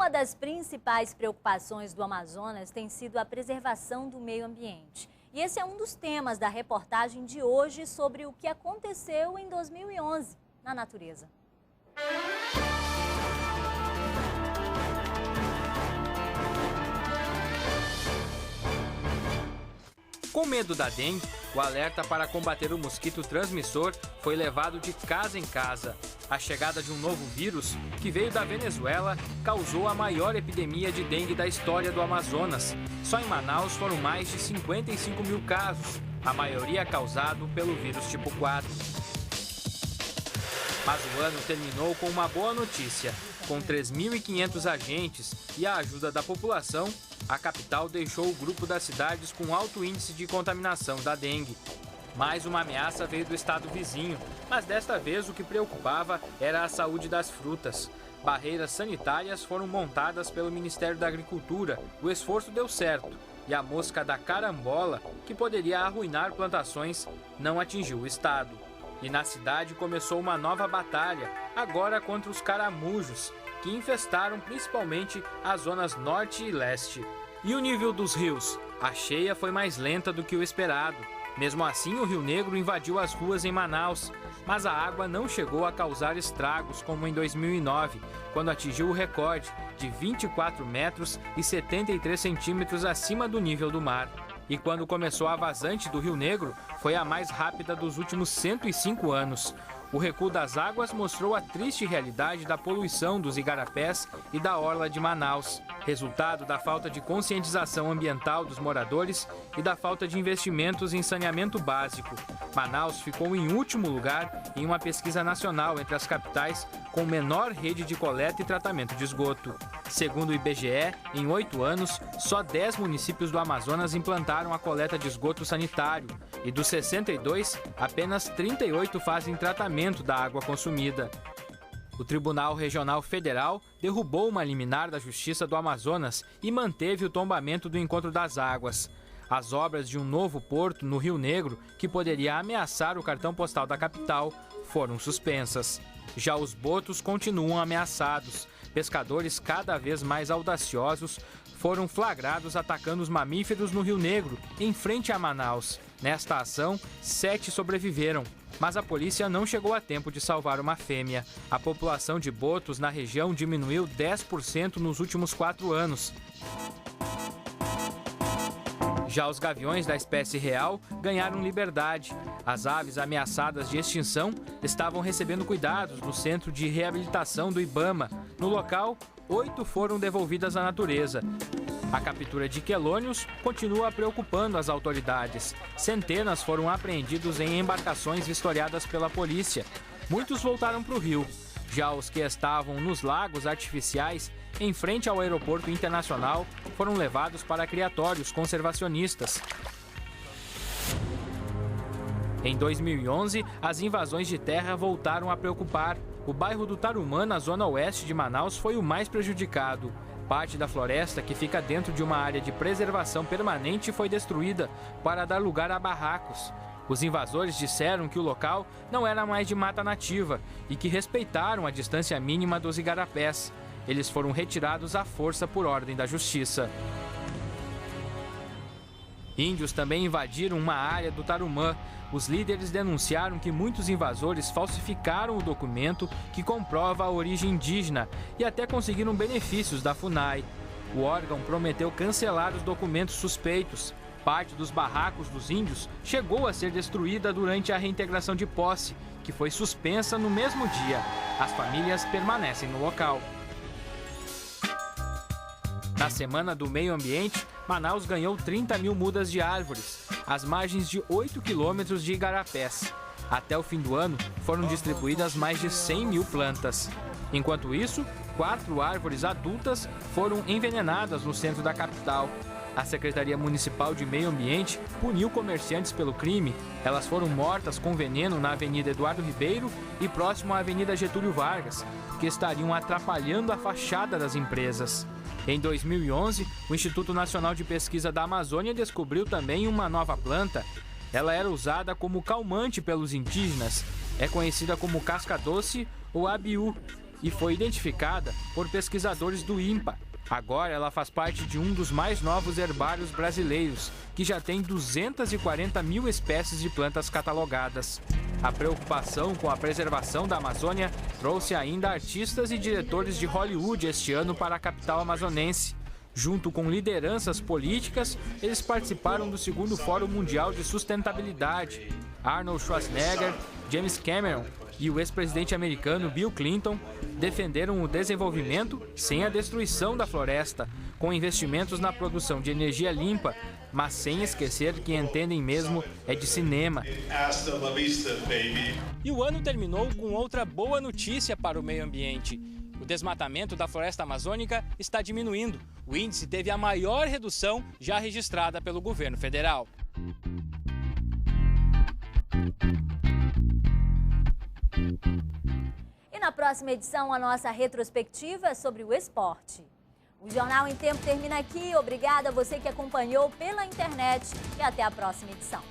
Uma das principais preocupações do Amazonas tem sido a preservação do meio ambiente. E esse é um dos temas da reportagem de hoje sobre o que aconteceu em 2011 na natureza. Com medo da dengue, o alerta para combater o mosquito transmissor foi levado de casa em casa. A chegada de um novo vírus, que veio da Venezuela, causou a maior epidemia de dengue da história do Amazonas. Só em Manaus foram mais de 55 mil casos, a maioria causado pelo vírus tipo 4. Mas o ano terminou com uma boa notícia. Com 3.500 agentes e a ajuda da população, a capital deixou o grupo das cidades com alto índice de contaminação da dengue. Mais uma ameaça veio do estado vizinho, mas desta vez o que preocupava era a saúde das frutas. Barreiras sanitárias foram montadas pelo Ministério da Agricultura. O esforço deu certo e a mosca da carambola, que poderia arruinar plantações, não atingiu o estado. E na cidade começou uma nova batalha, agora contra os caramujos, que infestaram principalmente as zonas norte e leste. E o nível dos rios? A cheia foi mais lenta do que o esperado. Mesmo assim, o Rio Negro invadiu as ruas em Manaus, mas a água não chegou a causar estragos como em 2009, quando atingiu o recorde de 24 metros e 73 centímetros acima do nível do mar. E quando começou a vazante do Rio Negro, foi a mais rápida dos últimos 105 anos. O recuo das águas mostrou a triste realidade da poluição dos igarapés e da orla de Manaus, resultado da falta de conscientização ambiental dos moradores e da falta de investimentos em saneamento básico. Manaus ficou em último lugar em uma pesquisa nacional entre as capitais com menor rede de coleta e tratamento de esgoto. Segundo o IBGE, em 8 anos, só 10 municípios do Amazonas implantaram a coleta de esgoto sanitário e dos 62, apenas 38 fazem tratamento da água consumida. O Tribunal Regional Federal derrubou uma liminar da Justiça do Amazonas e manteve o tombamento do encontro das águas. As obras de um novo porto no Rio Negro, que poderia ameaçar o cartão postal da capital, foram suspensas. Já os botos continuam ameaçados. Pescadores cada vez mais audaciosos foram flagrados atacando os mamíferos no Rio Negro, em frente a Manaus. Nesta ação, 7 sobreviveram, mas a polícia não chegou a tempo de salvar uma fêmea. A população de botos na região diminuiu 10% nos últimos 4 anos. Já os gaviões da espécie real ganharam liberdade. As aves ameaçadas de extinção estavam recebendo cuidados no Centro de Reabilitação do Ibama. No local, 8 foram devolvidas à natureza. A captura de quelônios continua preocupando as autoridades. Centenas foram apreendidos em embarcações vistoriadas pela polícia. Muitos voltaram para o rio. Já os que estavam nos lagos artificiais, em frente ao aeroporto internacional, foram levados para criatórios conservacionistas. Em 2011, as invasões de terra voltaram a preocupar. O bairro do Tarumã, na zona oeste de Manaus, foi o mais prejudicado. Parte da floresta, que fica dentro de uma área de preservação permanente, foi destruída para dar lugar a barracos. Os invasores disseram que o local não era mais de mata nativa e que respeitaram a distância mínima dos igarapés. Eles foram retirados à força por ordem da justiça. Índios também invadiram uma área do Tarumã. Os líderes denunciaram que muitos invasores falsificaram o documento que comprova a origem indígena e até conseguiram benefícios da FUNAI. O órgão prometeu cancelar os documentos suspeitos. Parte dos barracos dos índios chegou a ser destruída durante a reintegração de posse, que foi suspensa no mesmo dia. As famílias permanecem no local. Na Semana do Meio Ambiente, Manaus ganhou 30 mil mudas de árvores, às margens de 8 quilômetros de igarapés. Até o fim do ano, foram distribuídas mais de 100 mil plantas. Enquanto isso, 4 árvores adultas foram envenenadas no centro da capital. A Secretaria Municipal de Meio Ambiente puniu comerciantes pelo crime. Elas foram mortas com veneno na Avenida Eduardo Ribeiro e próximo à Avenida Getúlio Vargas, que estariam atrapalhando a fachada das empresas. Em 2011, o Instituto Nacional de Pesquisa da Amazônia descobriu também uma nova planta. Ela era usada como calmante pelos indígenas. É conhecida como casca-doce ou abiú e foi identificada por pesquisadores do INPA. Agora ela faz parte de um dos mais novos herbários brasileiros, que já tem 240 mil espécies de plantas catalogadas. A preocupação com a preservação da Amazônia trouxe ainda artistas e diretores de Hollywood este ano para a capital amazonense. Junto com lideranças políticas, eles participaram do 2º Fórum Mundial de Sustentabilidade. Arnold Schwarzenegger, James Cameron e o ex-presidente americano Bill Clinton defenderam o desenvolvimento sem a destruição da floresta, com investimentos na produção de energia limpa, mas sem esquecer que entendem mesmo é de cinema. E o ano terminou com outra boa notícia para o meio ambiente. O desmatamento da floresta amazônica está diminuindo. O índice teve a maior redução já registrada pelo governo federal. E na próxima edição, a nossa retrospectiva é sobre o esporte. O Jornal em Tempo termina aqui. Obrigada a você que acompanhou pela internet e até a próxima edição.